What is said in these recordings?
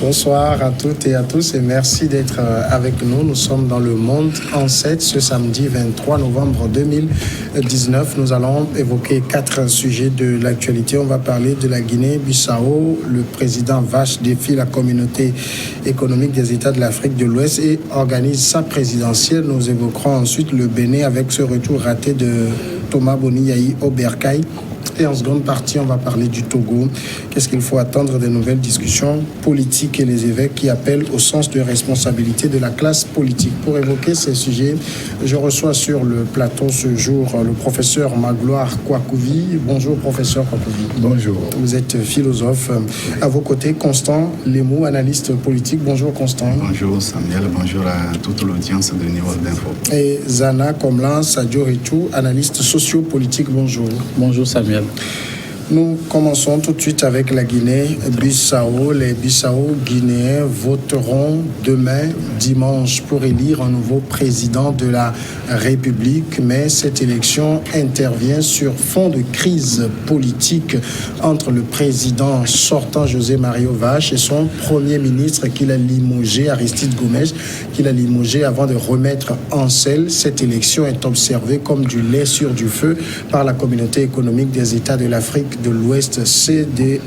Bonsoir à toutes et à tous et merci d'être avec nous. Nous sommes dans le Monde en 7 ce samedi 23 novembre 2019. Nous allons évoquer 4 sujets de l'actualité. On va parler de la Guinée-Bissau. Le président Vache défie la communauté économique des États de l'Afrique de l'Ouest et organise sa présidentielle. Nous évoquerons ensuite le Bénin avec ce retour raté de Thomas Boni-Yayi au Bercail. Et en seconde partie, on va parler du Togo. Qu'est-ce qu'il faut attendre des nouvelles discussions politiques et les évêques qui appellent au sens de responsabilité de la classe politique. Pour évoquer ces sujets, je reçois sur le plateau ce jour le professeur Magloire Kwakouvi. Bonjour, professeur Kwakouvi. Bonjour. Vous êtes philosophe. À vos côtés, Constant Lemou, analyste politique. Bonjour, Constant. Bonjour, Samuel. Bonjour à toute l'audience de Niveau d'Info. Et Zana Komlan Sadio Ritou, analyste sociopolitique. Bonjour. Bonjour, Samuel. Nous commençons tout de suite avec la Guinée-Bissau. Les Bissau-Guinéens voteront demain, dimanche, pour élire un nouveau président de la République. Mais cette élection intervient sur fond de crise politique entre le président sortant José Mario Vache et son premier ministre qu'il a limogé, Aristide Gomes, qu'il a limogé avant de remettre en selle. Cette élection est observée comme du lait sur du feu par la communauté économique des États de l'Afrique de l'Ouest, CEDEAO.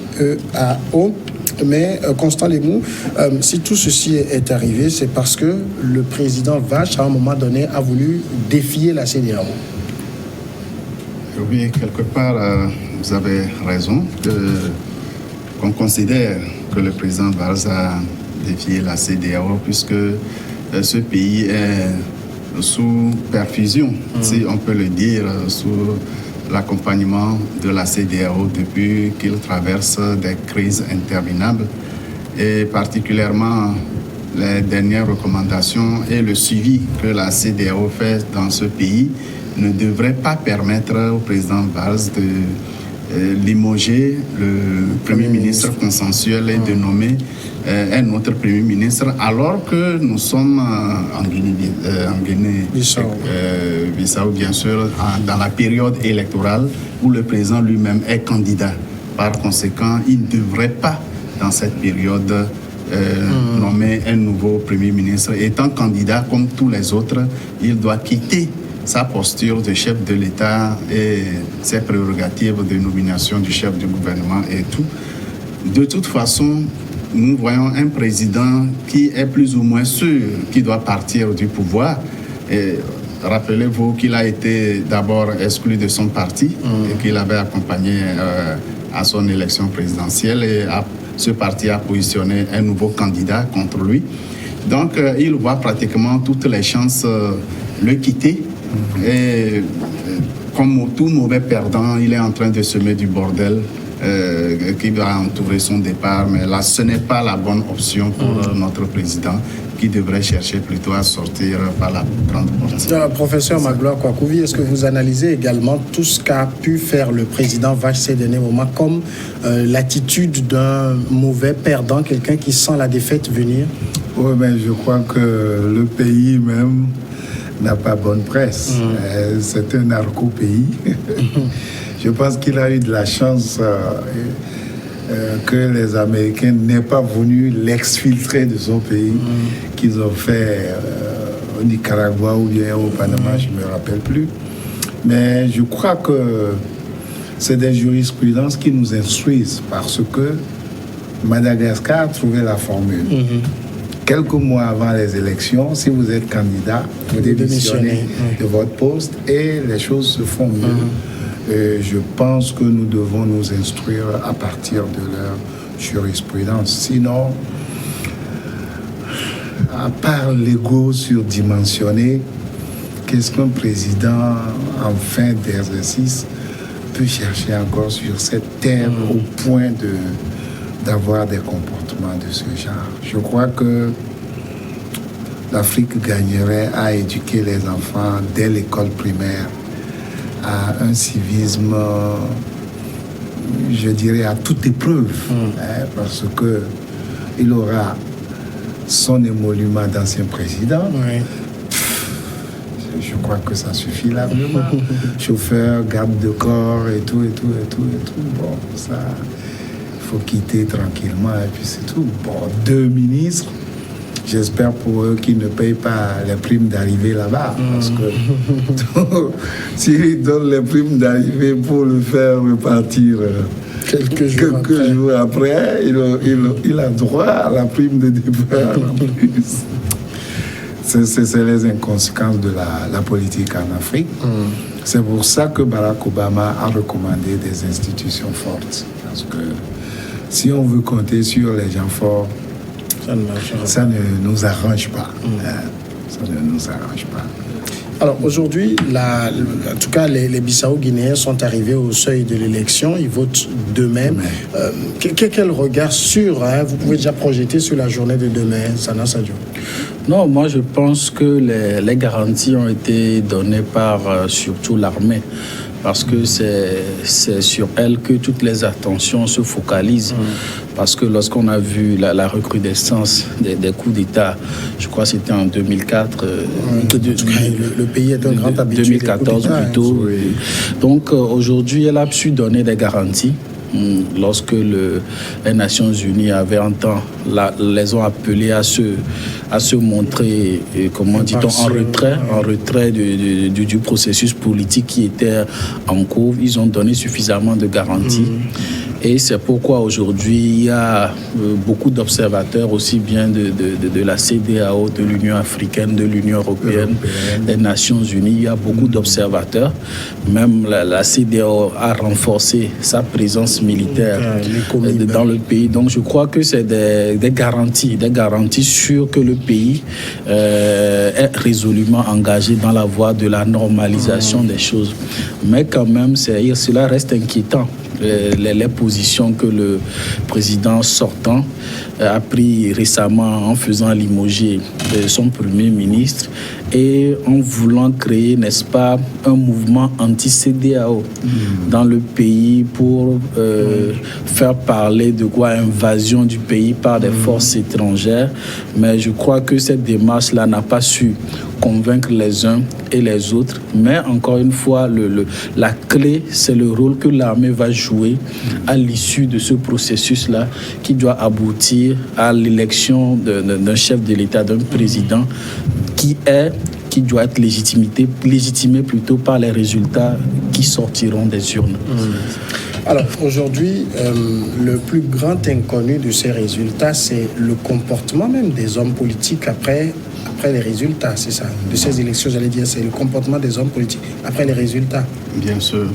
Mais Constant Lemou, si tout ceci est arrivé, c'est parce que le président Vache, à un moment donné, a voulu défier la CEDEAO. Oui, quelque part, vous avez raison. Qu'on considère que le président Vache a défié la CEDEAO puisque ce pays est sous perfusion, si on peut le dire, sous l'accompagnement de la CEDEAO depuis qu'il traverse des crises interminables et particulièrement les dernières recommandations et le suivi que la CEDEAO fait dans ce pays ne devrait pas permettre au président Valls de limoger le Premier ministre consensuel et de nommer un autre Premier ministre alors que nous sommes en Guinée-Bissau, bien sûr, dans la période électorale où le président lui-même est candidat. Par conséquent, il ne devrait pas, dans cette période, nommer un nouveau Premier ministre. Étant candidat comme tous les autres, il doit quitter sa posture de chef de l'État et ses prérogatives de nomination du chef du gouvernement et tout. De toute façon, nous voyons un président qui est plus ou moins sûr qu'il doit partir du pouvoir. Et rappelez-vous qu'il a été d'abord exclu de son parti et qu'il avait accompagné à son élection présidentielle et ce parti a positionné un nouveau candidat contre lui. Donc, il voit pratiquement toutes les chances le quitter. Et comme tout mauvais perdant, il est en train de semer du bordel qui va entourer son départ. Mais là, ce n'est pas la bonne option pour notre président qui devrait chercher plutôt à sortir par la grande porte. Professeur Magloire Kwakouvi, est-ce que vous analysez également tout ce qu'a pu faire le président Vache ces derniers moments comme l'attitude d'un mauvais perdant, quelqu'un qui sent la défaite venir? Oui, mais je crois que le pays même n'a pas bonne presse. C'est un narco-pays. Je pense qu'il a eu de la chance que les Américains n'aient pas voulu l'exfiltrer de son pays, qu'ils ont fait au Nicaragua ou bien au Panama, je ne me rappelle plus. Mais je crois que c'est des jurisprudences qui nous instruisent parce que Madagascar a trouvé la formule. Quelques mois avant les élections, si vous êtes candidat, vous démissionnez de votre poste et les choses se font mieux. Et je pense que nous devons nous instruire à partir de leur jurisprudence. Sinon, à part l'ego surdimensionné, qu'est-ce qu'un président en fin d'exercice peut chercher encore sur cette terre au point d'avoir des comportements de ce genre? Je crois que l'Afrique gagnerait à éduquer les enfants dès l'école primaire à un civisme, je dirais, à toute épreuve, parce que il aura son émolument d'ancien président. Je crois que ça suffit largement. Chauffeur, garde de corps et tout. Bon, ça, faut quitter tranquillement et puis c'est tout. Bon, 2 ministres, j'espère pour eux qu'ils ne payent pas les primes d'arrivée là-bas. Parce que s'ils donnent les primes d'arrivée pour le faire repartir quelques jours après, il a droit à la prime de départ en plus. C'est les inconséquences de la politique en Afrique. C'est pour ça que Barack Obama a recommandé des institutions fortes. Parce que si on veut compter sur les gens forts, ça ne nous arrange pas. Ça ne nous arrange pas. Alors aujourd'hui, en tout cas, les Bissau-Guinéens sont arrivés au seuil de l'élection. Ils votent demain. Quel regard vous pouvez déjà projeter sur la journée de demain, Sana Sadio? Non, moi je pense que les garanties ont été données par surtout l'armée. Parce que c'est sur elle que toutes les attentions se focalisent. Parce que lorsqu'on a vu la recrudescence des coups d'État, je crois que c'était en 2004, le pays est un grand habitué 2014 plutôt. Oui. Donc aujourd'hui, elle a su donner des garanties. Lorsque les Nations Unies avaient un temps, les ont appelés à se montrer, comment dit-on, en retrait du processus politique qui était en cours. Ils ont donné suffisamment de garanties. Et c'est pourquoi aujourd'hui, il y a beaucoup d'observateurs, aussi bien de la CEDEAO, de l'Union africaine, de l'Union européenne, des Nations Unies. Il y a beaucoup d'observateurs. Même la CEDEAO a renforcé sa présence militaire dans le pays. Donc je crois que c'est des garanties sûres que le pays est résolument engagé dans la voie de la normalisation des choses. Mais quand même, cela reste inquiétant. Les positions que le président sortant a pris récemment en faisant limoger son premier ministre et en voulant créer, n'est-ce pas, un mouvement anti-CEDEAO dans le pays pour faire parler de quoi invasion du pays par des forces étrangères. Mais je crois que cette démarche-là n'a pas su convaincre les uns et les autres. Mais encore une fois, la clé, c'est le rôle que l'armée va jouer à l'issue de ce processus-là qui doit aboutir à l'élection d'un chef de l'État, d'un président qui doit être légitimé plutôt par les résultats qui sortiront des urnes. Alors aujourd'hui, le plus grand inconnu de ces résultats, c'est le comportement même des hommes politiques après les résultats, c'est ça, de ces élections, j'allais dire, c'est le comportement des hommes politiques après les résultats. Bien sûr.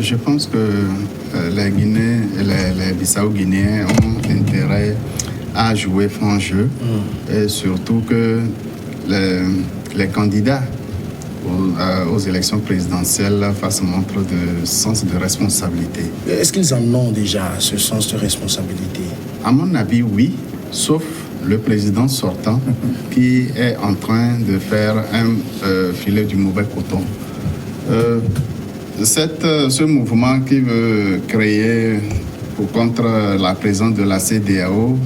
Je pense que les Guinéens et les Bissau-Guinéens ont intérêt à jouer franc jeu et surtout que les candidats aux élections présidentielles fassent montre de sens de responsabilité. Est-ce qu'ils en ont déjà, ce sens de responsabilité? À mon avis, oui, sauf le président sortant qui est en train de faire un filet du mauvais coton. Ce mouvement qui veut créer contre la présence de la CEDEAO,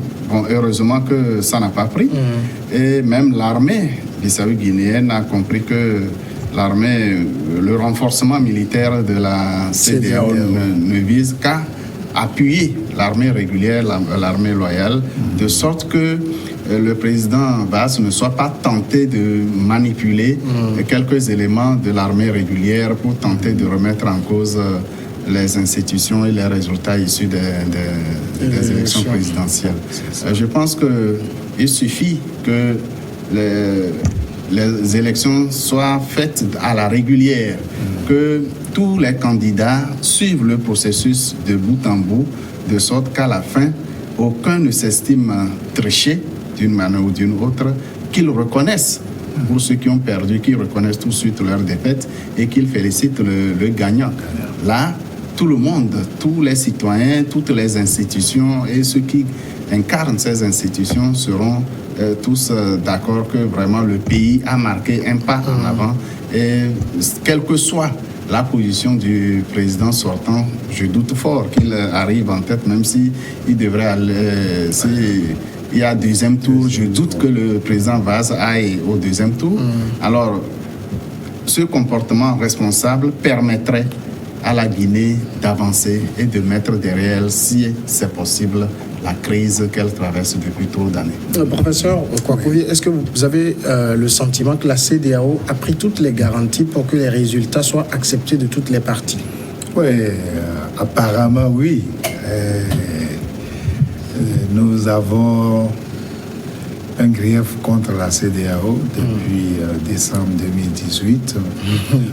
heureusement que ça n'a pas pris. Et même l'armée bissau-guinéenne a compris que le renforcement militaire de la CEDEAO ne vise qu'à appuyer l'armée régulière, l'armée loyale, de sorte que le président Vaz ne soit pas tenté de manipuler quelques éléments de l'armée régulière pour tenter de remettre en cause les institutions et les résultats issus des élections présidentielles. Je pense qu'il suffit que les élections soient faites à la régulière, que tous les candidats suivent le processus de bout en bout, de sorte qu'à la fin, aucun ne s'estime triché d'une manière ou d'une autre, qu'ils reconnaissent, pour ceux qui ont perdu, qu'ils reconnaissent tout de suite leur défaite et qu'ils félicitent le gagnant. Là, tout le monde, tous les citoyens, toutes les institutions et ceux qui incarnent ces institutions seront tous d'accord que vraiment le pays a marqué un pas en avant et quelle que soit la position du président sortant, je doute fort qu'il arrive en tête, même s'il devrait aller, s'il y a deuxième tour, je doute que le président Vaz aille au deuxième tour. Alors, ce comportement responsable permettrait à la Guinée d'avancer et de mettre derrière elle, si c'est possible, la crise qu'elle traverse depuis trop d'années. Professeur Kwakouvi, est-ce que vous avez le sentiment que la CEDEAO a pris toutes les garanties pour que les résultats soient acceptés de toutes les parties? Oui, apparemment oui. Nous avons un grief contre la CEDEAO depuis décembre 2018.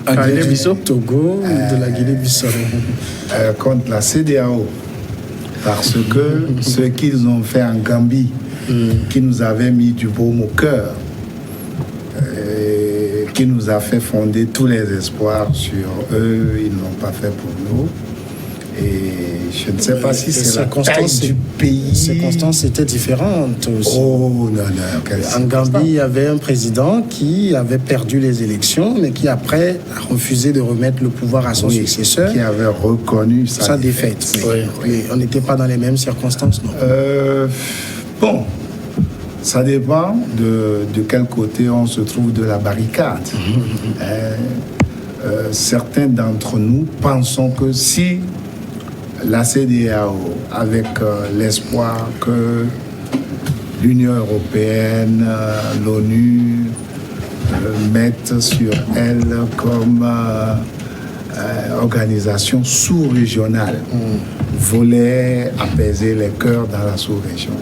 En Guinée-Bissau, Togo, de la Guinée-Bissau. Contre la CEDEAO. Parce que ce qu'ils ont fait en Gambie, qui nous avait mis du baume au cœur, qui nous a fait fonder tous les espoirs sur eux, ils ne l'ont pas fait pour nous. Et je ne sais pas si c'est la taille du pays. Les circonstances étaient différentes aussi. Oh non, en Gambie, il y avait un président qui avait perdu les élections, mais qui après a refusé de remettre le pouvoir à son successeur. Qui avait reconnu sa défaite. Oui. On n'était pas dans les mêmes circonstances, non? Bon, ça dépend de quel côté on se trouve de la barricade. Certains d'entre nous pensons que si la CEDEAO, avec l'espoir que l'Union européenne, l'ONU mettent sur elle comme organisation sous-régionale, voulait apaiser les cœurs dans la sous-région,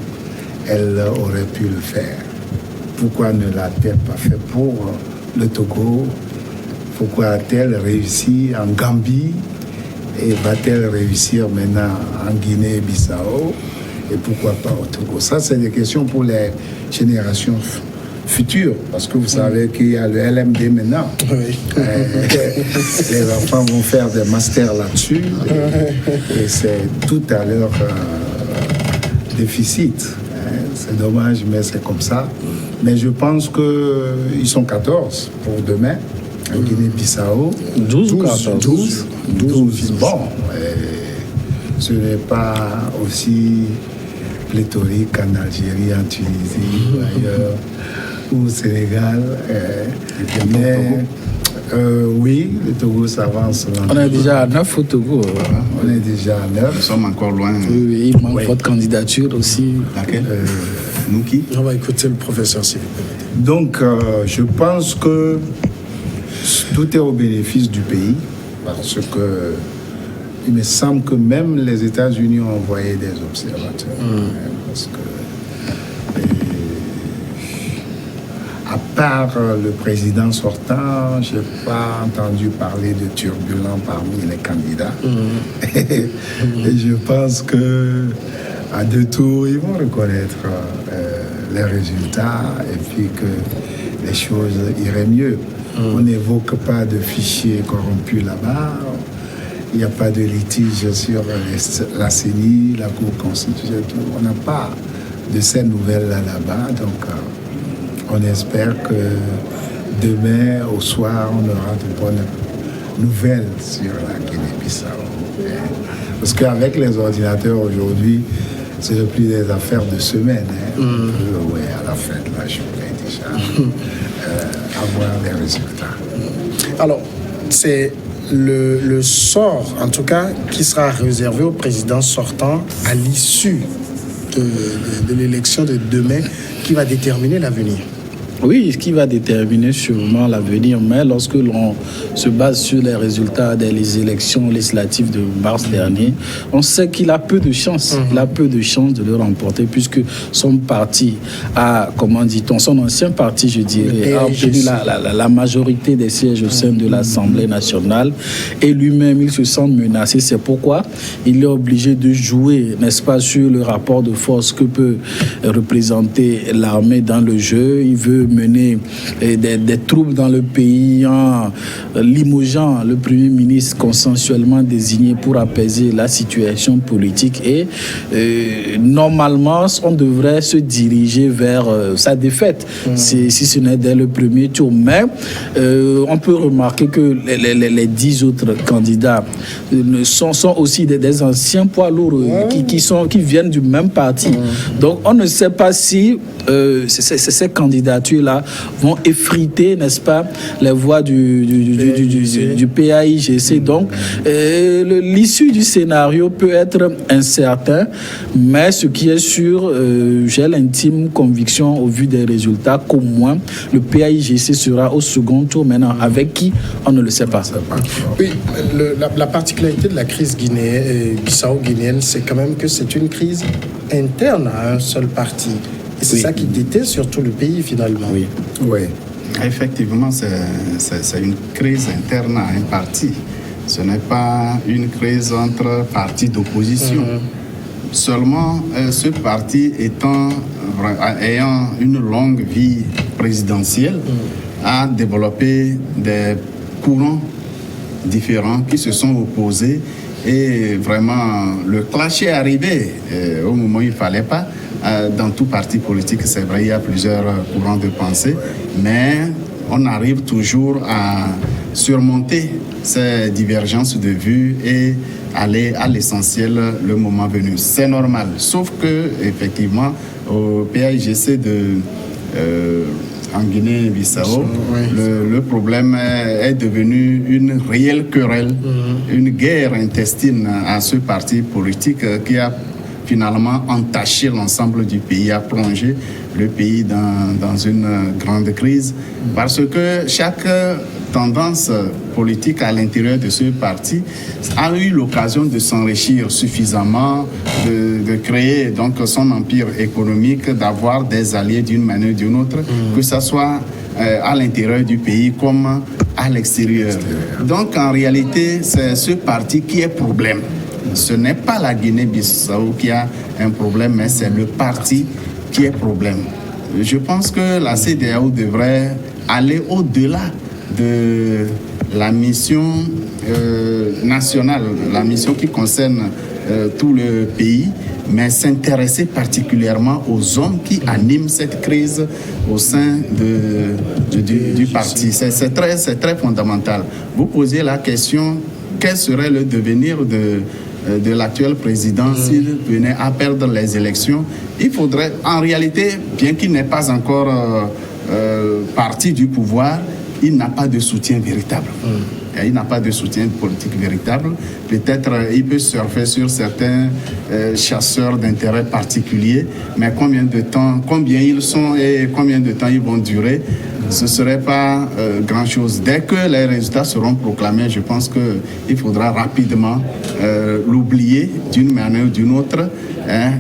elle aurait pu le faire. Pourquoi ne l'a-t-elle pas fait pour le Togo? Pourquoi a-t-elle réussi en Gambie? Et va-t-elle réussir maintenant en Guinée-Bissau? Et pourquoi pas au Togo? Ça, c'est des questions pour les générations futures. Parce que vous savez qu'il y a le LMD maintenant. Oui. Les enfants vont faire des masters là-dessus. Et c'est tout à leur déficit. C'est dommage, mais c'est comme ça. Mais je pense qu'ils sont 14 pour demain. En Guinée-Bissau, 12 ou 14? 12. Bon, ce n'est pas aussi pléthorique qu'en Algérie, en Tunisie, ou ailleurs, ou au Sénégal. Mais oui, le Togo s'avance. On est déjà à 9 au Togo. On est déjà à 9. Nous sommes encore loin. Oui, il manque votre candidature aussi. Laquelle nous qui? On va écouter le professeur, s'il vous plaît. Donc, je pense que tout est au bénéfice du pays, parce que il me semble que même les États-Unis ont envoyé des observateurs. Parce que, à part le président sortant, je n'ai pas entendu parler de turbulents parmi les candidats. Et je pense qu'à 2 tours, ils vont reconnaître les résultats et puis que les choses iraient mieux. On n'évoque pas de fichiers corrompus là-bas. Il n'y a pas de litige sur la CENI, la Cour constitutionnelle. On n'a pas de ces nouvelles là-bas. Donc, on espère que demain, au soir, on aura de bonnes nouvelles sur la Guinée-Bissau. Parce qu'avec les ordinateurs aujourd'hui, ce n'est plus des affaires de semaine. Oui, à la fin de la journée déjà. Avoir des résultats. Alors, c'est le sort, en tout cas, qui sera réservé au président sortant à l'issue de l'élection de demain qui va déterminer l'avenir. Oui, ce qui va déterminer sûrement l'avenir, mais lorsque l'on se base sur les résultats des élections législatives de mars dernier, on sait qu'il a peu de chances. Il a peu de chances de le remporter, puisque son parti a, comment dit-on, son ancien parti, je dirais, a obtenu la majorité des sièges au sein de l'Assemblée nationale, et lui-même, il se sent menacé. C'est pourquoi il est obligé de jouer, n'est-ce pas, sur le rapport de force que peut représenter l'armée dans le jeu. Il veut mener des troupes dans le pays en limogeant le Premier ministre consensuellement désigné pour apaiser la situation politique. Et normalement, on devrait se diriger vers sa défaite, si ce n'est dès le premier tour. Mais on peut remarquer que les 10 autres candidats sont aussi des anciens poids lourds qui viennent du même parti. Donc on ne sait pas si ces candidatures dossiers-là vont effriter, n'est-ce pas, les voies du PAIGC. Donc, l'issue du scénario peut être incertain, mais ce qui est sûr, j'ai l'intime conviction, au vu des résultats, qu'au moins le PAIGC sera au second tour. Maintenant, avec qui, on ne le sait pas. Oui, la particularité de la crise bissau-guinéenne, c'est quand même que c'est une crise interne à un seul parti. Et c'est ça qui déteste surtout le pays, finalement. Oui. Effectivement, c'est une crise interne à un parti. Ce n'est pas une crise entre partis d'opposition. Seulement, ce parti ayant une longue vie présidentielle, a développé des courants différents qui se sont opposés. Et vraiment, le clash est arrivé au moment où il ne fallait pas. Dans tout parti politique, c'est vrai, il y a plusieurs courants de pensée, mais on arrive toujours à surmonter ces divergences de vues et aller à l'essentiel le moment venu. C'est normal, sauf que, effectivement, au PAIGC en Guinée-Bissau, le problème est devenu une réelle querelle, une guerre intestine à ce parti politique qui a finalement entaché l'ensemble du pays, a plongé le pays dans une grande crise, parce que chaque tendance politique à l'intérieur de ce parti a eu l'occasion de s'enrichir suffisamment, de créer donc son empire économique, d'avoir des alliés d'une manière ou d'une autre, que ce soit à l'intérieur du pays comme à l'extérieur. Donc en réalité, c'est ce parti qui est problème. Ce n'est pas la Guinée-Bissau qui a un problème, mais c'est le parti qui est problème. Je pense que la CEDEAO devrait aller au-delà de la mission nationale, la mission qui concerne tout le pays, mais s'intéresser particulièrement aux hommes qui animent cette crise au sein du parti. C'est très fondamental. Vous posez la question, quel serait le devenir de l'actuel président s'il venait à perdre les élections? Il faudrait, en réalité, bien qu'il n'ait pas encore parti du pouvoir, il n'a pas de soutien véritable. Il n'a pas de soutien politique véritable. Peut-être il peut surfer sur certains chasseurs d'intérêts particuliers, mais combien ils sont et combien de temps ils vont durer, ce ne serait pas grand-chose. Dès que les résultats seront proclamés, je pense qu'il faudra rapidement l'oublier d'une manière ou d'une autre,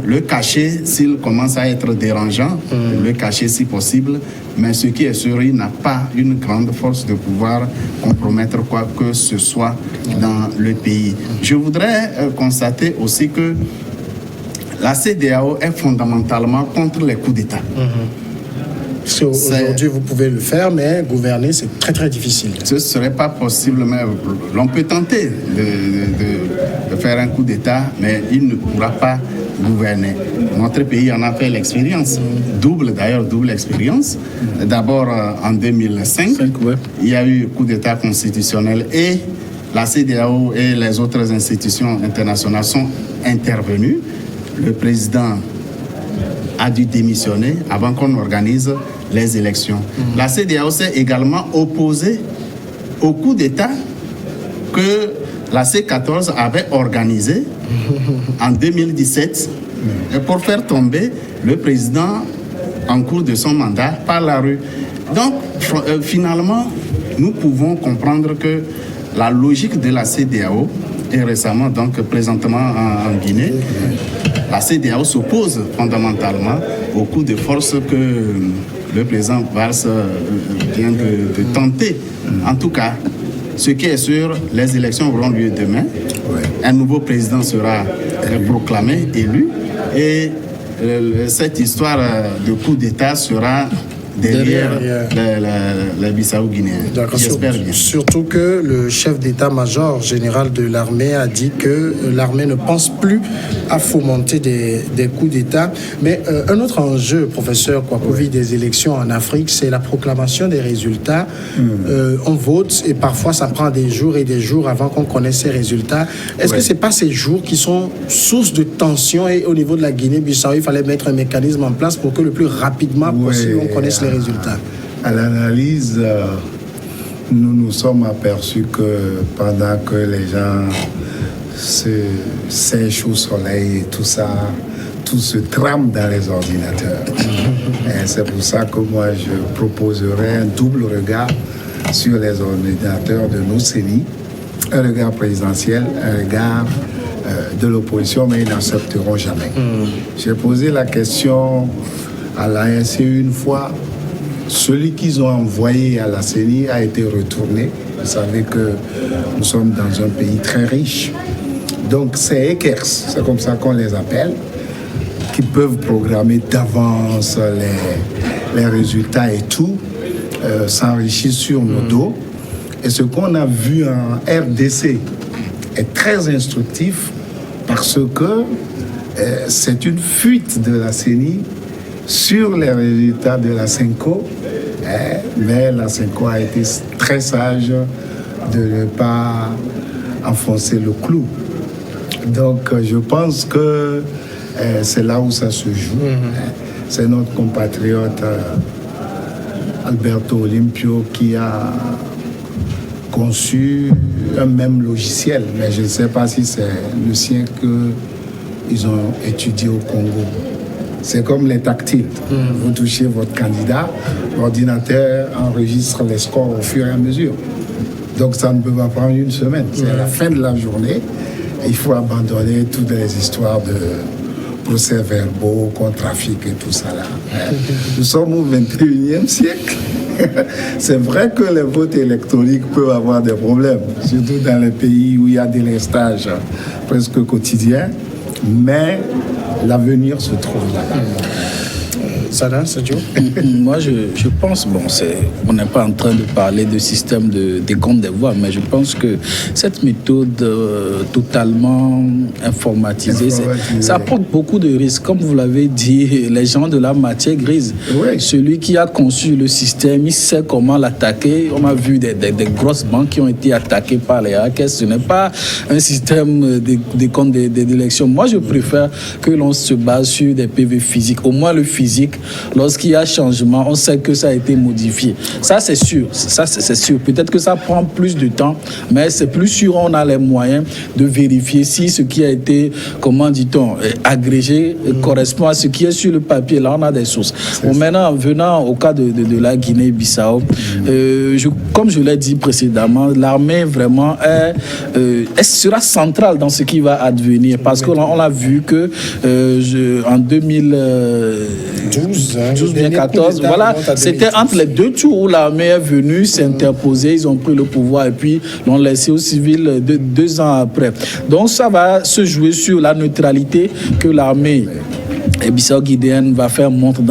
le cacher s'il commence à être dérangeant, le cacher si possible, mais ce qui est sûr, il n'a pas une grande force de pouvoir compromettre quoi que ce soit dans le pays. Je voudrais constater aussi que la CEDEAO est fondamentalement contre les coups d'État. Aujourd'hui, vous pouvez le faire, mais gouverner, c'est très, très difficile. Ce ne serait pas possible, mais l'on peut tenter de faire un coup d'État, mais il ne pourra pas gouverner. Notre pays en a fait l'expérience, double expérience. D'abord, en 2005, il y a eu coup d'État constitutionnel et la CEDEAO et les autres institutions internationales sont intervenues. Le président a dû démissionner avant qu'on organise les élections. La CEDEAO s'est également opposée au coup d'État que la C14 avait organisé en 2017 pour faire tomber le président en cours de son mandat par la rue. Donc, finalement, nous pouvons comprendre que la logique de la CEDEAO, et récemment, donc présentement en Guinée, la CEDEAO s'oppose fondamentalement au coup de force que le président Valls vient de tenter. En tout cas, ce qui est sûr, les élections auront lieu demain. Un nouveau président sera proclamé, élu, et cette histoire de coup d'État sera derrière les Bissau-Guinéens. J'espère bien. Surtout que le chef d'état-major général de l'armée a dit que l'armée ne pense plus à fomenter des coups d'État. Mais un autre enjeu, professeur Kwakovi, des élections en Afrique, c'est la proclamation des résultats. On vote et parfois ça prend des jours et des jours avant qu'on connaisse ces résultats. Est-ce que ce n'est pas ces jours qui sont source de tension, et au niveau de la Guinée-Bissau, il fallait mettre un mécanisme en place pour que le plus rapidement possible on connaisse les les résultats? À l'analyse, nous nous sommes aperçus que pendant que les gens se sèchent au soleil et tout ça, tout se trame dans les ordinateurs. Et c'est pour ça que moi, je proposerai un double regard sur les ordinateurs de nos CENI, un regard présidentiel, un regard de l'opposition, mais ils n'accepteront jamais. J'ai posé la question à l'ANC une fois. Celui qu'ils ont envoyé à la CENI a été retourné. Vous savez que nous sommes dans un pays très riche. Donc c'est ECERS, c'est comme ça qu'on les appelle, qui peuvent programmer d'avance les résultats et tout, s'enrichir sur nos dos. Et ce qu'on a vu en RDC est très instructif parce que c'est une fuite de la CENI sur les résultats de la CENCO, mais la CENCO a été très sage de ne pas enfoncer le clou. Donc je pense que c'est là où ça se joue. C'est notre compatriote Alberto Olimpio qui a conçu un même logiciel, mais je ne sais pas si c'est le sien qu'ils ont étudié au Congo. C'est comme les tactiles. Vous touchez votre candidat, l'ordinateur enregistre les scores au fur et à mesure. Donc ça ne peut pas prendre une semaine. C'est à la fin de la journée. Il faut abandonner toutes les histoires de procès-verbaux, contre-trafic et tout ça là. Nous sommes au 21e siècle. C'est vrai que les votes électroniques peuvent avoir des problèmes, surtout dans les pays où il y a des lestages presque quotidiens, mais l'avenir se trouve là. Sada, Sadio? Moi, je pense, on n'est pas en train de parler de système de décompte des voix, mais je pense que cette méthode totalement informatisée, ça apporte beaucoup de risques. Comme vous l'avez dit, les gens de la matière grise, celui qui a conçu le système, il sait comment l'attaquer. On a vu des grosses banques qui ont été attaquées par les hackers. Ce n'est pas un système de décompte d'élections. Moi, je préfère que l'on se base sur des PV physiques. Au moins le physique, lorsqu'il y a changement, on sait que ça a été modifié. Ça, c'est sûr. Ça, c'est sûr. Peut-être que ça prend plus de temps, mais c'est plus sûr. On a les moyens de vérifier si ce qui a été, comment dit-on, agrégé correspond à ce qui est sur le papier. Là, on a des sources. Bon, maintenant, venant au cas de la Guinée-Bissau, comme je l'ai dit précédemment, l'armée vraiment sera centrale dans ce qui va advenir. Parce qu'on l'a vu que en 2014, voilà, c'était entre les deux tours où l'armée est venue s'interposer, ils ont pris le pouvoir et puis l'ont laissé aux civils 2 ans après. Donc ça va se jouer sur la neutralité que l'armée bissau-guinéenne va faire montre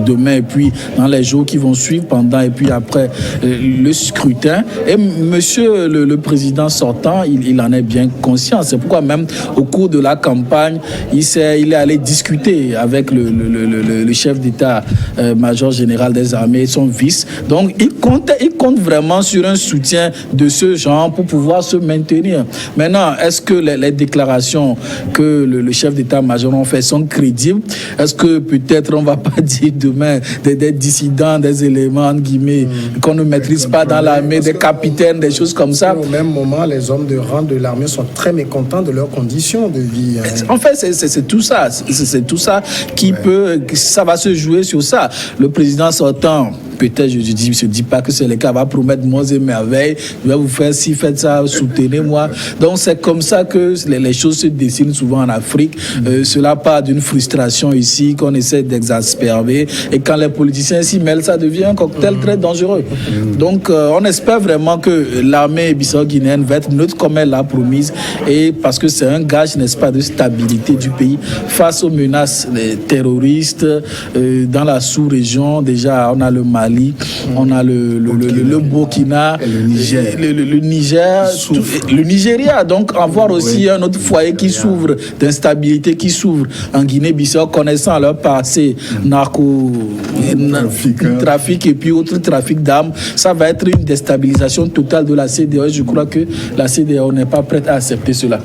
demain et puis dans les jours qui vont suivre pendant et puis après le scrutin. Et monsieur le président sortant, il en est bien conscient. C'est pourquoi même au cours de la campagne, il est allé discuter avec le chef d'état-major général des armées et son vice. Donc il compte vraiment sur un soutien de ce genre pour pouvoir se maintenir. Maintenant, est-ce que les déclarations que le chef d'état-major ont fait sont crédibles? Est-ce que peut-être on ne va pas dire demain des dissidents, des éléments entre guillemets qu'on ne maîtrise pas dans l'armée, des capitaines, des choses comme ça? Au même moment, les hommes de rang de l'armée sont très mécontents de leurs conditions de vie. En fait, c'est tout ça. C'est tout ça ça va se jouer sur ça. Le président sortant, peut-être, je ne dis pas que c'est le cas, va promettre monts et merveilles, je vais vous faire ci, faites ça, soutenez-moi. Donc c'est comme ça que les choses se dessinent souvent en Afrique. Cela part d'une frustration ici qu'on essaie d'exacerber, et quand les politiciens s'y mêlent, ça devient un cocktail très dangereux. Donc on espère vraiment que l'armée bissau-guinéenne va être neutre comme elle l'a promise, et parce que c'est un gage, n'est-ce pas, de stabilité du pays face aux menaces terroristes dans la sous-région. Déjà on a le Mali, Mali, on a le Burkina, et le Niger. Le Niger, le Nigeria. Donc, avoir aussi un autre foyer qui s'ouvre, d'instabilité qui s'ouvre en Guinée-Bissau, connaissant leur passé trafic et puis autre trafic d'armes, ça va être une déstabilisation totale de la CEDEAO. Je crois que la CEDEAO n'est pas prête à accepter cela.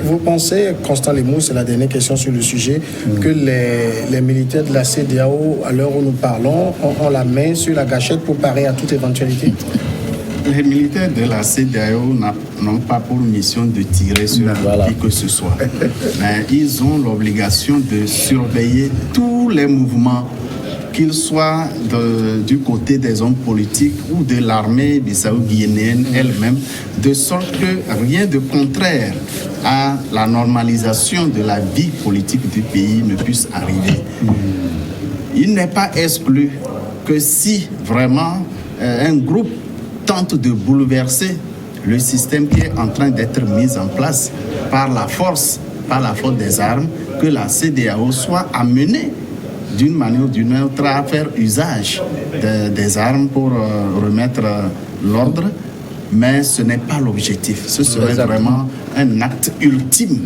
Vous pensez, Constant Lemou, c'est la dernière question sur le sujet, que les militaires de la CEDEAO, à l'heure où nous parlons, ont la main sur la gâchette pour parer à toute éventualité? Les militaires de la CEDEAO n'ont pas pour mission de tirer sur qui que ce soit. Mais ils ont l'obligation de surveiller tous les mouvements, qu'ils soient du côté des hommes politiques ou de l'armée bissau-guinéenne elle-même, de sorte que rien de contraire à la normalisation de la vie politique du pays ne puisse arriver. Il n'est pas exclu que si vraiment un groupe tente de bouleverser le système qui est en train d'être mis en place par la force des armes, que la CEDEAO soit amenée d'une manière ou d'une autre à faire usage des armes pour remettre l'ordre, mais ce n'est pas l'objectif. Ce serait vraiment un acte ultime,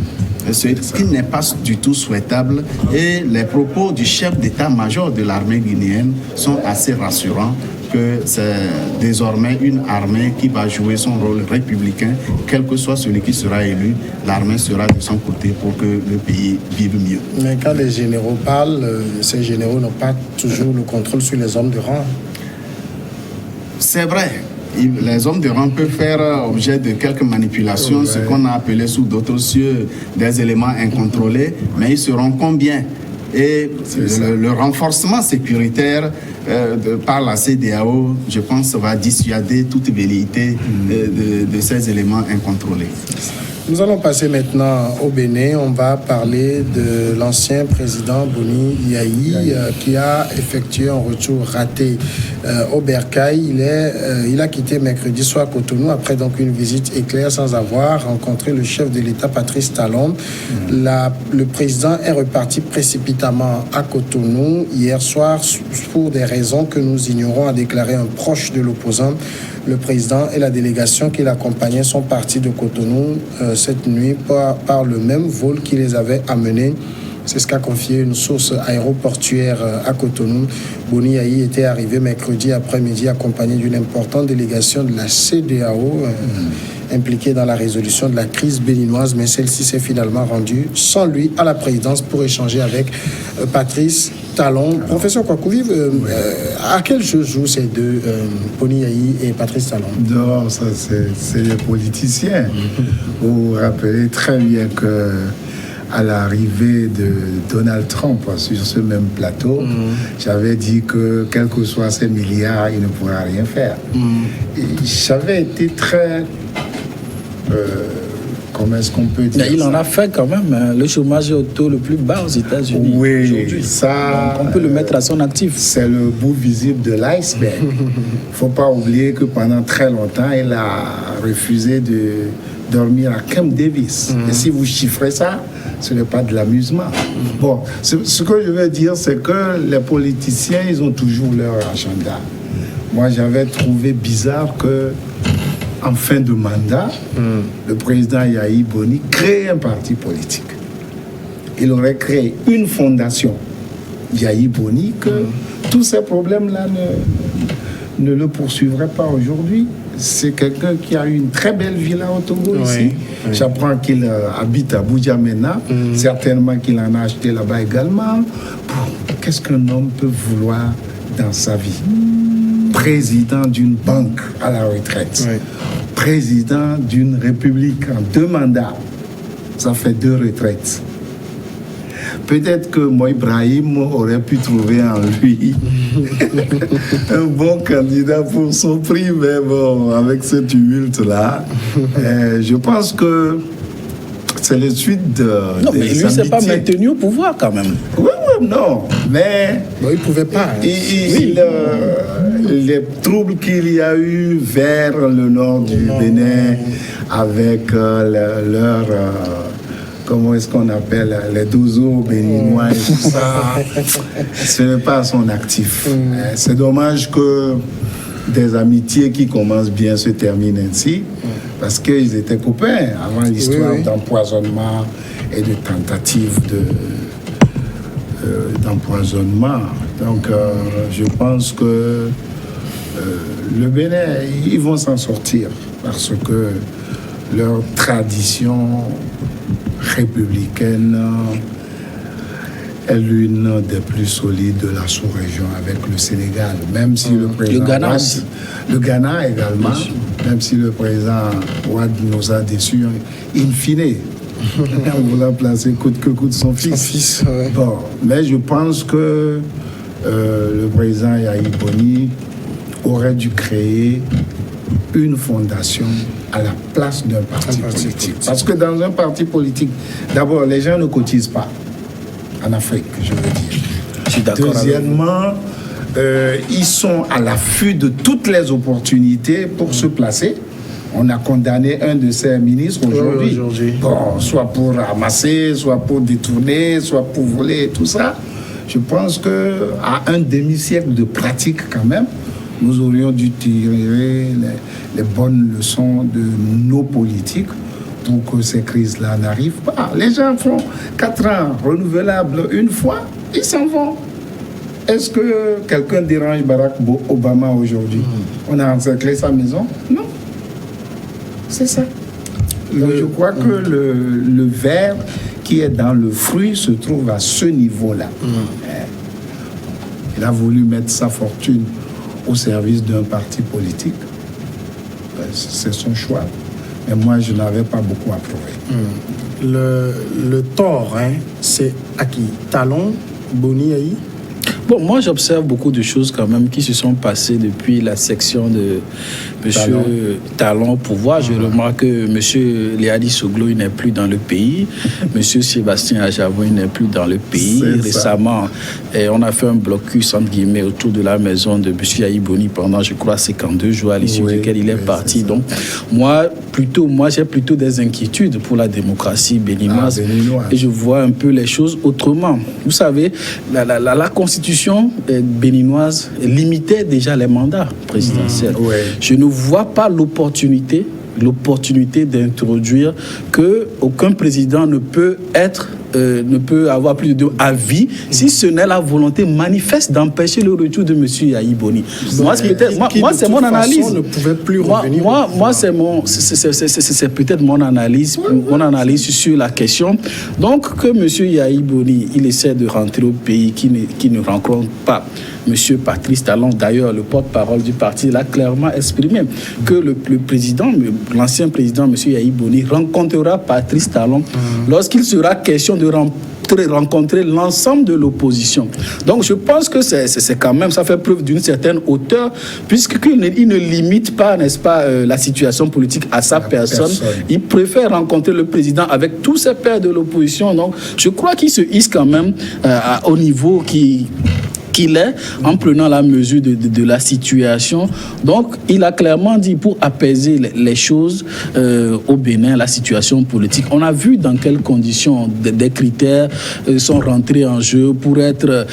ce qui n'est pas du tout souhaitable, et les propos du chef d'état-major de l'armée guinéenne sont assez rassurants, que c'est désormais une armée qui va jouer son rôle républicain, quel que soit celui qui sera élu, l'armée sera de son côté pour que le pays vive mieux. Mais quand les généraux parlent, ces généraux n'ont pas toujours le contrôle sur les hommes de rang. C'est vrai. Les hommes de rang peuvent faire objet de quelques manipulations, ce qu'on a appelé sous d'autres cieux des éléments incontrôlés, mais ils seront combien? Et le renforcement sécuritaire par la CEDEAO, je pense, va dissuader toute velléité de ces éléments incontrôlés. Nous allons passer maintenant au Bénin. On va parler de l'ancien président Boni Yayi qui a effectué un retour raté au Bercail. Il a quitté mercredi soir Cotonou après donc une visite éclair sans avoir rencontré le chef de l'État Patrice Talon. Le président est reparti précipitamment à Cotonou hier soir pour des raisons que nous ignorons, a déclaré un proche de l'opposant. Le président et la délégation qui l'accompagnaient sont partis de Cotonou cette nuit par le même vol qui les avait amenés. C'est ce qu'a confié une source aéroportuaire à Cotonou. Boni Yayi était arrivé mercredi après-midi accompagné d'une importante délégation de la CEDEAO impliquée dans la résolution de la crise béninoise, mais celle-ci s'est finalement rendue sans lui à la présidence pour échanger avec Patrice Talon. Professeur Kwakouvi, à quel jeu jouent ces deux, Boni Yayi et Patrice Talon? Non, ça c'est les politiciens. Vous vous rappelez très bien que à l'arrivée de Donald Trump sur ce même plateau, j'avais dit que quels que soient ces milliards, il ne pourra rien faire. Et j'avais été très... comment est-ce qu'on peut dire? Il en a fait quand même. Le chômage est au taux le plus bas aux États-Unis. Oui, ça... Donc on peut le mettre à son actif. C'est le bout visible de l'iceberg. Il ne faut pas oublier que pendant très longtemps, il a refusé de dormir à Camp Davis. Et si vous chiffrez ça, ce n'est pas de l'amusement. Bon, ce que je veux dire, c'est que les politiciens, ils ont toujours leur agenda. Moi, j'avais trouvé bizarre que en fin de mandat, le président Yayi Boni crée un parti politique. Il aurait créé une fondation, Yayi Boni, que tous ces problèmes-là ne le poursuivraient pas aujourd'hui. C'est quelqu'un qui a eu une très belle villa au Togo ici. Oui. J'apprends qu'il habite à Boudjamena. Certainement qu'il en a acheté là-bas également. Qu'est-ce qu'un homme peut vouloir dans sa vie? Président d'une banque à la retraite. Président d'une république en 2 mandats. Ça fait 2 retraites. Peut-être que Moi Ibrahim aurait pu trouver en lui un bon candidat pour son prix, mais bon, avec ce tumulte-là, je pense que c'est le suite de... Non, mais lui, il ne s'est pas maintenu au pouvoir quand même. Oui, non, mais... Bon, il ne pouvait pas. Les troubles qu'il y a eu vers le nord du Bénin avec leur... comment est-ce qu'on appelle les douzeaux béninois et tout ça. Ce n'est pas à son actif. C'est dommage que des amitiés qui commencent bien se terminent ainsi, parce qu'ils étaient copains avant l'histoire d'empoisonnement et de tentatives d'empoisonnement. Donc, je pense que le Bénin, ils vont s'en sortir parce que leur tradition républicaine est l'une des plus solides de la sous-région avec le Sénégal, même si le président Ghana aussi. Le Ghana également, même si le président Ouad nous a déçus, in fine, on voulait placer coûte que coûte son fils. Bon, mais je pense que le président Yahi Boni aurait dû créer une fondation à la place d'un parti politique. Parce que dans un parti politique, d'abord, les gens ne cotisent pas. En Afrique, je veux dire. Je suis d'accord. Deuxièmement, ils sont à l'affût de toutes les opportunités pour se placer. On a condamné un de ces ministres aujourd'hui. Bon, soit pour ramasser, soit pour détourner, soit pour voler, tout ça. Je pense qu'à un demi-siècle de pratique quand même, nous aurions dû tirer les bonnes leçons de nos politiques pour que ces crises-là n'arrivent pas. Les gens font 4 ans renouvelables une fois, ils s'en vont. Est-ce que quelqu'un dérange Barack Obama aujourd'hui? On a encerclé sa maison? Non. C'est ça. Donc je crois que le verre qui est dans le fruit se trouve à ce niveau-là. Il a voulu mettre sa fortune au service d'un parti politique. C'est son choix. Mais moi, je n'avais pas beaucoup approuvé. Le tort, c'est à qui? Talon, Boni, Yahi? Bon, moi, j'observe beaucoup de choses quand même qui se sont passées depuis la section de M. Talon au pouvoir. Je remarque que M. Léadi Soglo, il n'est plus dans le pays. M. Sébastien Ajavo, il n'est plus dans le pays. Récemment, on a fait un blocus, entre guillemets, autour de la maison de M. Yahi Boni pendant, je crois, 52 jours, à l'issue duquel il est parti. Donc, moi, j'ai plutôt des inquiétudes pour la démocratie béninoise. Et je vois un peu les choses autrement. Vous savez, la Constitution béninoise limitait déjà les mandats présidentiels. Je ne vois pas l'opportunité d'introduire qu'aucun président ne peut avoir plus de 2 à vie si ce n'est la volonté manifeste d'empêcher le retour de M. Yahi Boni. Moi, c'est mon analyse. Ne pouvait plus revenir. Moi, c'est peut-être mon analyse sur la question. Donc, que M. Yahi Boni, il essaie de rentrer au pays qui ne rencontre pas M. Patrice Talon. D'ailleurs, le porte-parole du parti l'a clairement exprimé que l'ancien président, M. Yahi Boni, rencontrera Patrice Talon lorsqu'il sera question de rencontrer l'ensemble de l'opposition. Donc je pense que c'est quand même, ça fait preuve d'une certaine hauteur, puisqu'il ne limite pas, n'est-ce pas, la situation politique à sa personne. Il préfère rencontrer le président avec tous ses pairs de l'opposition. Donc je crois qu'il se hisse quand même au niveau qu'il est, en prenant la mesure de la situation. Donc, il a clairement dit, pour apaiser les choses au Bénin, la situation politique. On a vu dans quelles conditions des critères sont rentrés en jeu pour être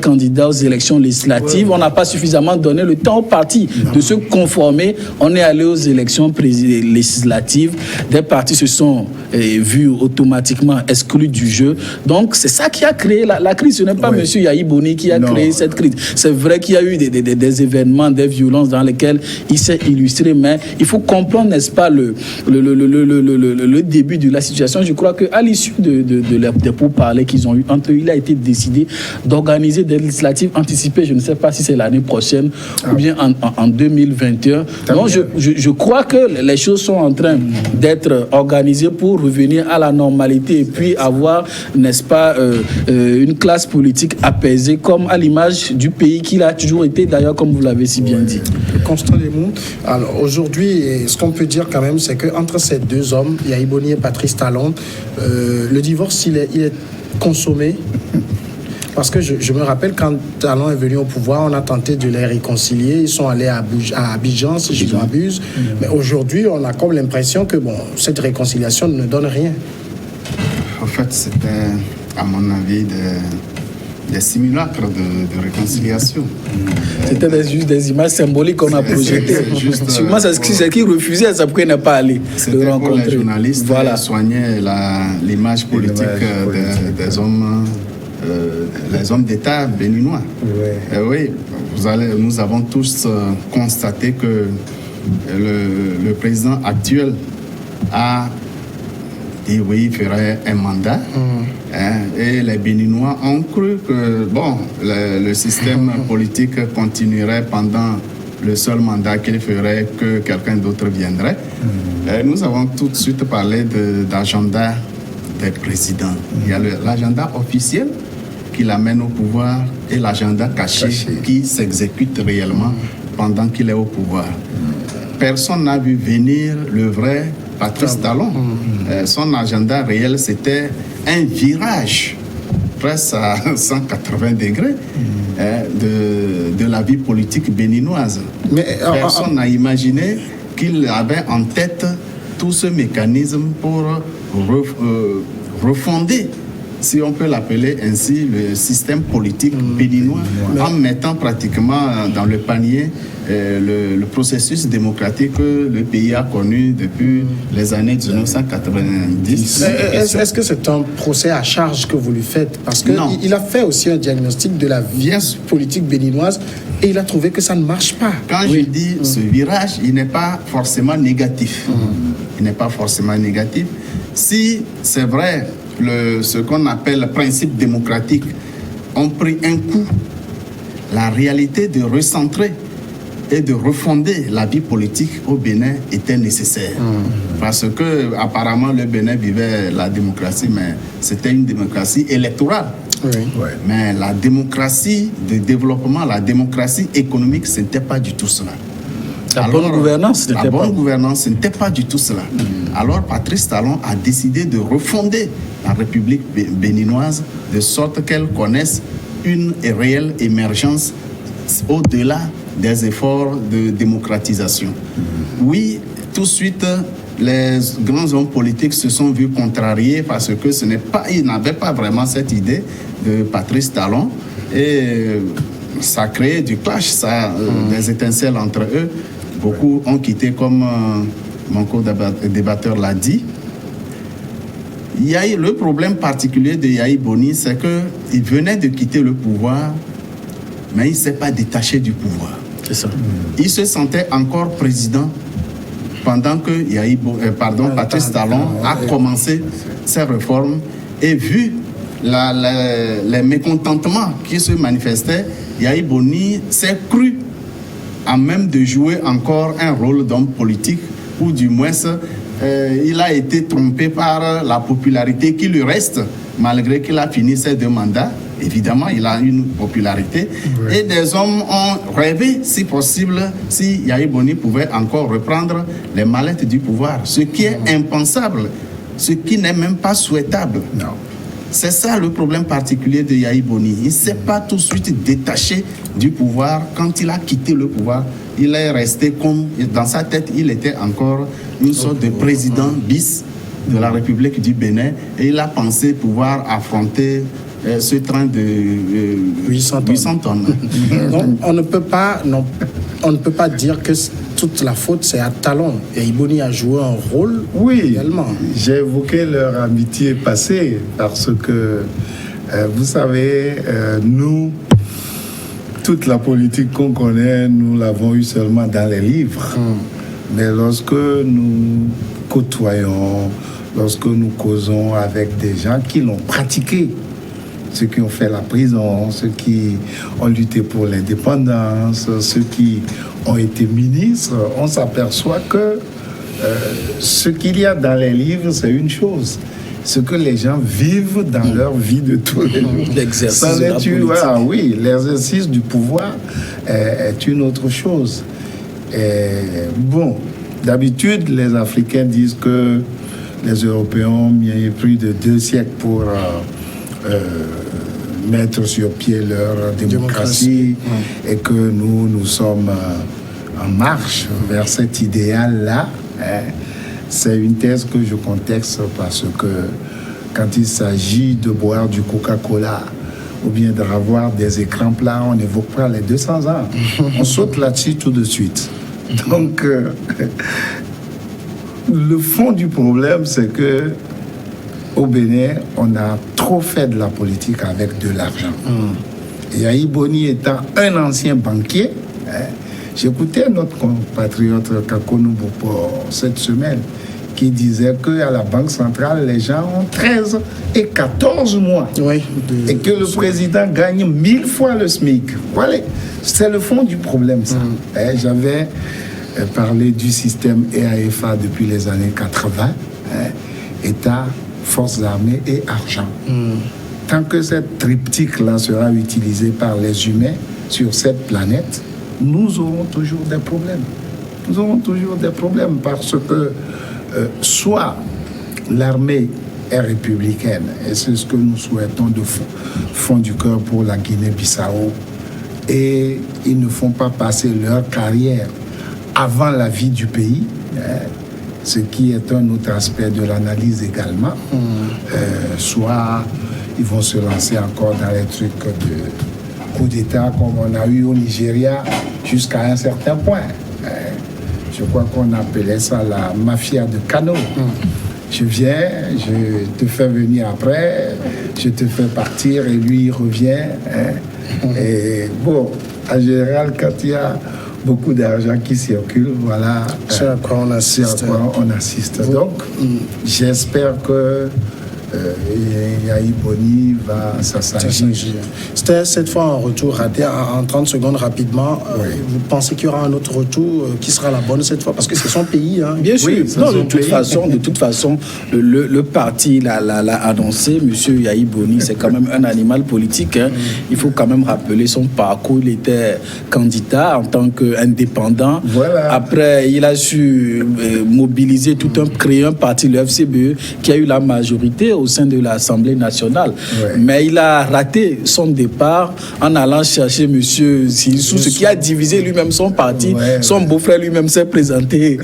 candidat aux élections législatives. On n'a pas suffisamment donné le temps au parti de se conformer. On est allé aux élections législatives. Des partis se sont vus automatiquement exclus du jeu. Donc, c'est ça qui a créé la crise. Ce n'est pas M. Yahi Boni qui a créé cette crise. C'est vrai qu'il y a eu des événements, des violences dans lesquelles il s'est illustré, mais il faut comprendre, n'est-ce pas, le début de la situation. Je crois qu'à l'issue des pourparlers qu'ils ont eu entre eux, il a été décidé d'organiser des législatives anticipées. Je ne sais pas si c'est l'année prochaine ou bien en 2021. Donc, je crois que les choses sont en train d'être organisées pour revenir à la normalité et puis avoir, n'est-ce pas, une classe politique apaisée, comme à l'image du pays qu'il a toujours été, d'ailleurs, comme vous l'avez si bien dit. Constant Lemou. Alors aujourd'hui, ce qu'on peut dire quand même, c'est qu'entre ces deux hommes, Yahi Boni et Patrice Talon, le divorce, il est consommé. Parce que je me rappelle quand Talon est venu au pouvoir, on a tenté de les réconcilier. Ils sont allés à Abidjan, si je ne m'abuse. Mais aujourd'hui, on a comme l'impression que cette réconciliation ne donne rien. En fait, c'était, à mon avis, des simulacres de réconciliation. C'était juste des images symboliques qu'on a projetées. Sûrement, c'est ce qui refusait, c'est pourquoi il n'est pas allé le rencontrer. Pour les journalistes soigner l'image politique des hommes. Les hommes d'État béninois. Oui, nous avons tous constaté que le président actuel a dit oui, il ferait un mandat. Et les Béninois ont cru que le système politique continuerait pendant le seul mandat qu'il ferait, que quelqu'un d'autre viendrait. Et nous avons tout de suite parlé d'agenda des présidents. Il y a l'agenda officiel qui l'amène au pouvoir et l'agenda caché qui s'exécute réellement pendant qu'il est au pouvoir. Personne n'a vu venir le vrai Patrice Talon. Son agenda réel, c'était un virage presque à 180 degrés de la vie politique béninoise. Personne n'a imaginé qu'il avait en tête tout ce mécanisme pour refonder, si on peut l'appeler ainsi, le système politique béninois, en mettant pratiquement dans le panier le processus démocratique que le pays a connu depuis les années 1990. Est-ce que c'est un procès à charge que vous lui faites? Parce qu'il a fait aussi un diagnostic de la vie politique béninoise et il a trouvé que ça ne marche pas. Quand je dis ce virage, il n'est pas forcément négatif. Il n'est pas forcément négatif. Si c'est vrai, ce qu'on appelle le principe démocratique ont pris un coup, la réalité de recentrer et de refonder la vie politique au Bénin était nécessaire. Parce que apparemment le Bénin vivait la démocratie, mais c'était une démocratie électorale. Mais la démocratie de développement, la démocratie économique, ce n'était pas du tout cela. La bonne gouvernance, ce n'était pas du tout cela. Alors Patrice Talon a décidé de refonder la République béninoise de sorte qu'elle connaisse une réelle émergence au-delà des efforts de démocratisation. Oui, tout de suite, les grands hommes politiques se sont vus contrariés parce que ils n'avaient pas vraiment cette idée de Patrice Talon et ça a créé du clash, des étincelles entre eux. Beaucoup ont quitté, comme mon co-débatteur l'a dit. Le problème particulier de Yahi Boni, c'est qu'il venait de quitter le pouvoir, mais il ne s'est pas détaché du pouvoir. C'est ça. Il se sentait encore président pendant que Patrice Talon a commencé ses réformes et vu les mécontentements qui se manifestaient, Yahi Boni s'est cru à même de jouer encore un rôle d'homme politique, ou du moins il a été trompé par la popularité qui lui reste, malgré qu'il a fini ses 2 mandats. Évidemment, il a une popularité. Et des hommes ont rêvé, si possible, si Yahi Boni pouvait encore reprendre les mallettes du pouvoir, ce qui est impensable, ce qui n'est même pas souhaitable. Non. C'est ça le problème particulier de Yahi Boni. Il ne s'est pas tout de suite détaché du pouvoir. Quand il a quitté le pouvoir, il est resté comme, dans sa tête, il était encore une sorte de président bis de la République du Bénin et il a pensé pouvoir affronter ce train de 800 tonnes. Donc, on ne peut pas dire que toute la faute c'est à Talon. Et Iboni a joué un rôle également. J'ai évoqué leur amitié passée parce que, vous savez, nous, toute la politique qu'on connaît, nous l'avons eu seulement dans les livres. Mais lorsque nous côtoyons, lorsque nous causons avec des gens qui l'ont pratiqué, ceux qui ont fait la prison, ceux qui ont lutté pour l'indépendance, ceux qui ont été ministres, on s'aperçoit que ce qu'il y a dans les livres, c'est une chose. Ce que les gens vivent dans leur vie de tous les jours. L'exercice de la politique. Oui, l'exercice du pouvoir est une autre chose. Bon, d'habitude, les Africains disent que les Européens ont mis plus de 2 siècles pour mettre sur pied leur démocratie et que nous sommes en marche vers cet idéal-là. C'est une thèse que je conteste parce que quand il s'agit de boire du Coca-Cola ou bien d'avoir des écrans plats, on n'évoque pas les 200 ans. On saute là-dessus tout de suite. Donc, le fond du problème, c'est que au Bénin, on a trop fait de la politique avec de l'argent. Yahi Boni étant un ancien banquier, j'écoutais notre compatriote Kakonou Bopo cette semaine qui disait qu'à la Banque centrale, les gens ont 13 et 14 mois. Oui, et que le président gagne 1000 fois le SMIC. Voilà, c'est le fond du problème, ça. J'avais parlé du système EAFA depuis les années 80, État, forces armées et argent. Tant que cette triptyque-là sera utilisée par les humains sur cette planète, nous aurons toujours des problèmes. Nous aurons toujours des problèmes parce que soit l'armée est républicaine, et c'est ce que nous souhaitons de fond du cœur pour la Guinée-Bissau, et ils ne font pas passer leur carrière avant la vie du pays, ce qui est un autre aspect de l'analyse également, soit ils vont se lancer encore dans les trucs de coup d'État comme on a eu au Nigeria jusqu'à un certain point. Je crois qu'on appelait ça la mafia de Kano. Je viens, je te fais venir après, je te fais partir et lui il revient. Et bon, en général, quand il y a beaucoup d'argent qui circule, voilà. C'est à quoi on assiste. Donc, j'espère que Yahi Boni va s'assagir. C'était cette fois un retour raté en 30 secondes rapidement. Vous pensez qu'il y aura un autre retour qui sera la bonne cette fois? Parce que c'est son pays. Hein. Bien sûr. Non, de toute façon, le parti l'a annoncé. Monsieur Yahi Boni, c'est quand même un animal politique. Hein. Il faut quand même rappeler son parcours. Il était candidat en tant qu'indépendant. Voilà. Après, il a su mobiliser créer un parti, le FCBE, qui a eu la majorité au sein de l'Assemblée nationale. Mais il a raté son départ en allant chercher M. Sissou, ce qui a divisé lui-même son parti. Son beau-frère lui-même s'est présenté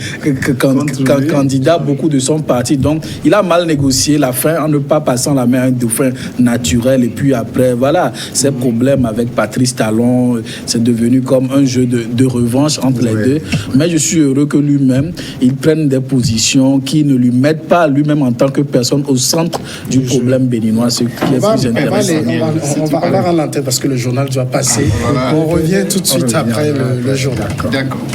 candidat beaucoup de son parti. Donc, il a mal négocié la fin en ne pas passant la main à un dauphin naturel. Et puis après, voilà, ces problèmes avec Patrice Talon, c'est devenu comme un jeu de revanche entre les deux. Mais je suis heureux que lui-même, il prenne des positions qui ne lui mettent pas lui-même en tant que personne au centre du problème béninois, ce qui est plus intéressant. On va rendre l'antenne parce que le journal doit passer. On revient tout de suite après le journal. D'accord.